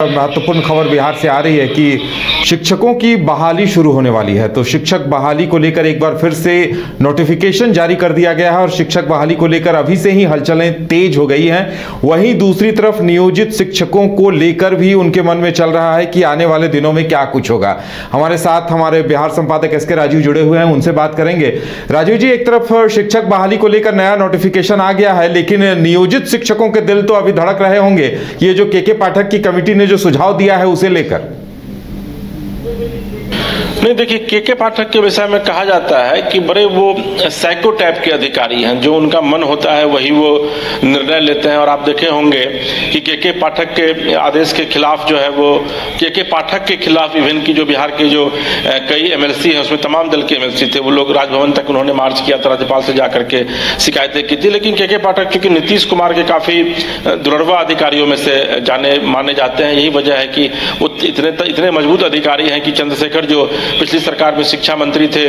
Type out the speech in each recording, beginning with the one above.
महत्वपूर्ण खबर बिहार से आ रही है कि शिक्षकों की बहाली शुरू होने वाली है। तो शिक्षक बहाली को लेकर एक बार फिर से नोटिफिकेशन जारी कर दिया गया है और शिक्षक बहाली को लेकर अभी से ही हलचलें तेज हो गई हैं। वहीं दूसरी तरफ नियोजित शिक्षकों को लेकर भी उनके मन में चल रहा है कि आने वाले दिनों में क्या कुछ होगा। हमारे साथ हमारे बिहार संपादक एसके राजीव जुड़े हुए हैं, उनसे बात करेंगे। राजीव जी, एक तरफ शिक्षक बहाली को लेकर नया नोटिफिकेशन आ गया है, लेकिन नियोजित शिक्षकों के दिल तो अभी धड़क रहे होंगे ये जो के पाठक की कमेटी ने जो सुझाव दिया है उसे लेकर। नहीं, देखिए, के पाठक के विषय में कहा जाता है कि बड़े वो साइको टाइप के अधिकारी हैं, जो उनका मन होता है वही वो निर्णय लेते हैं। और आप देखे होंगे कि के पाठक के आदेश के खिलाफ जो है वो के पाठक के खिलाफ इवन की जो बिहार के जो कई एमएलसी हैं उसमें तमाम दल के एमएलसी थे, वो लोग राजभवन तक उन्होंने मार्च किया था, राज्यपाल से जाकर के शिकायतें की थी। लेकिन के पाठक चूंकि नीतीश कुमार के काफ़ी दुर्लभ अधिकारियों में से माने जाते हैं, यही वजह है कि वो इतने मजबूत अधिकारी हैं कि चंद्रशेखर जो पिछली सरकार में शिक्षा मंत्री थे,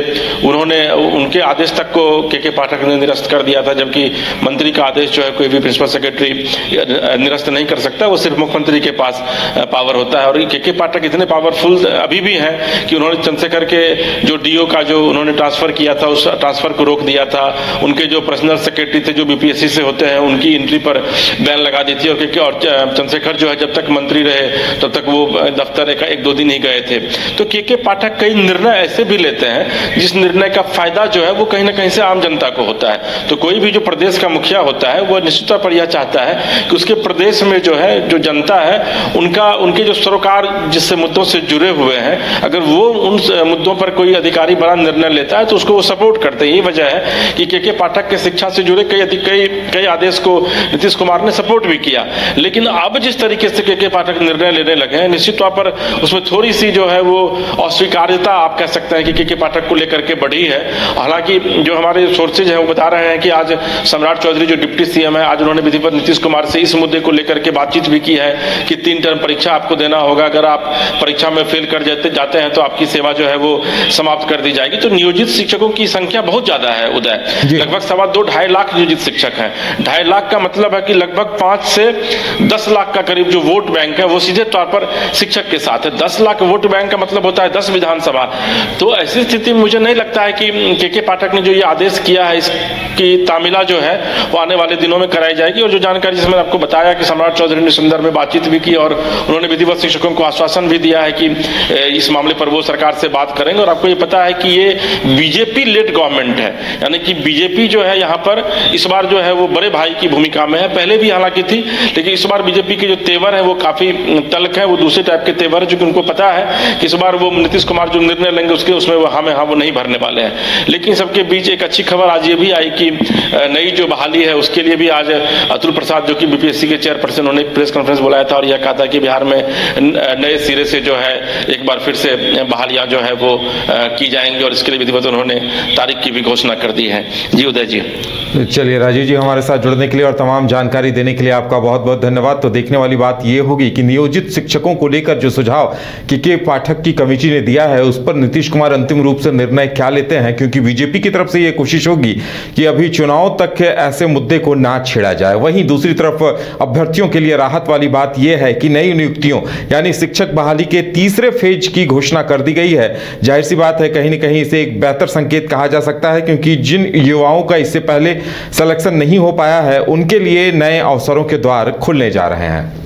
उन्होंने उनके आदेश तक को के पाठक ने निरस्त कर दिया था, जबकि मंत्री का आदेश जो है कोई भी प्रिंसिपल सेक्रेटरी निरस्त नहीं कर सकता, वो सिर्फ मुख्यमंत्री के पास पावर होता है। और के पाठक इतने पावरफुल अभी भी हैं कि उन्होंने चंद्रशेखर के जो डीओ का जो उन्होंने ट्रांसफर किया था उस ट्रांसफर को रोक दिया था। उनके जो पर्सनल सेक्रेटरी थे जो बीपीएससी से होते हैं उनकी एंट्री पर बैन लगा दी थी। और चंद्रशेखर जो है जब तक मंत्री रहे तब तक वो दफ्तर एक दो दिन ही गए थे। तो के पाठक कई निर्णय ऐसे भी लेते हैं जिस निर्णय का फायदा जो है वो कहीं ना कहीं से आम जनता को होता है। तो कोई भी जो प्रदेश का मुखिया होता है वो निश्चित तौर पर यह चाहता है कि उसके प्रदेश में जो है जो जनता है उनके जो सरोकार जिससे मुद्दों से जुड़े हुए हैं, अगर वो उन मुद्दों पर कोई अधिकारी बड़ा निर्णय लेता है तो उसको वो सपोर्ट करते हैं। यही वजह है कि के पाठक के शिक्षा से जुड़े कई आदेश को नीतीश कुमार ने सपोर्ट भी किया। लेकिन अब जिस तरीके से के पाठक निर्णय लेने लगे हैं, निश्चित तौर पर उसमें थोड़ी सी जो है वो अस्वीकार्यता आप कह सकते हैं कि के पाठक को लेकर के बढ़ी है। हालांकि जो हमारे सोर्सेज हैं वो बता रहे हैं कि आज सम्राट चौधरी जो डिप्टी सीएम है, आज उन्होंने विधिवत नीतीश कुमार से इस मुद्दे को लेकर के बातचीत भी की है कि 3 टर्म परीक्षा आपको देना होगा, अगर आप परीक्षा में फेल कर जाते हैं तो आपकी सेवा जो है वो समाप्त कर दी जाएगी। तो नियोजित शिक्षकों की संख्या बहुत ज्यादा है उदय, लगभग 2.25-2.5 लाख नियोजित शिक्षक हैं। 2.5 लाख का मतलब है कि लगभग 5 से 10 लाख का करीब जो वोट बैंक है वो सीधे तौर पर शिक्षक के साथ है। 10 लाख वोट बैंक का मतलब होता है 10 विधानसभा। तो ऐसी स्थिति में मुझे नहीं लगता है कि के पाठक ने जो ये आदेश किया है इसकी तामीला जो है वो आने वाले दिनों में कराई जाएगी। और जो जानकारी जिसमें आपको बताया कि सम्राट चौधरी ने संदर्भ में बातचीत भी की और उन्होंने विधिवत शिक्षकों को आश्वासन भी दिया है कि इस मामले पर वो सरकार से बात करेंगे। और आपको ये पता है कि ये बीजेपी लेड गवर्नमेंट है, यानी कि बीजेपी जो है यहाँ पर इस बार जो है वो बड़े भाई की भूमिका में है। पहले भी हालांकि थी, लेकिन इस बार बीजेपी के जो तेवर है वो काफी तल्ख है, वो दूसरे टाइप के तेवर है, क्योंकि उनको पता है कि इस बार वो नीतीश कुमार जो निर्णय लेंगे उसमें वो नहीं भरने वाले हैं। लेकिन सबके बीच एक अच्छी खबर आज ये भी आई कि नई जो बहाली है उसके लिए भी आज अतुल प्रसाद जो कि बीपीएससी के चेयरपर्सन, उन्होंने प्रेस कॉन्फ्रेंस बुलाया था और यह कहा था कि बिहार में नए सिरे से जो है एक बार फिर से बहालियां जो है वो की जाएंगी और इसके लिए विधिवत उन्होंने तारीख की भी घोषणा कर दी है। जी उदय जी। चलिए राजीव जी, हमारे साथ जुड़ने के लिए और तमाम जानकारी देने के लिए आपका बहुत बहुत धन्यवाद। तो देखने वाली बात ये होगी कि नियोजित शिक्षकों को लेकर जो सुझाव के पाठक की कमेटी ने दिया है उस पर नीतीश कुमार अंतिम रूप से निर्णय क्या लेते हैं, क्योंकि बीजेपी की तरफ से ये कोशिश होगी कि अभी चुनाव तक ऐसे मुद्दे को ना छेड़ा जाए। वहीं दूसरी तरफ अभ्यर्थियों के लिए राहत वाली बात यह है कि नई नियुक्तियों यानी शिक्षक बहाली के तीसरे फेज की घोषणा कर दी गई है। जाहिर सी बात है कहीं न कहीं इसे एक बेहतर संकेत कहा जा सकता है, क्योंकि जिन युवाओं का इससे पहले सिलेक्शन नहीं हो पाया है उनके लिए नए अवसरों के द्वार खुलने जा रहे हैं।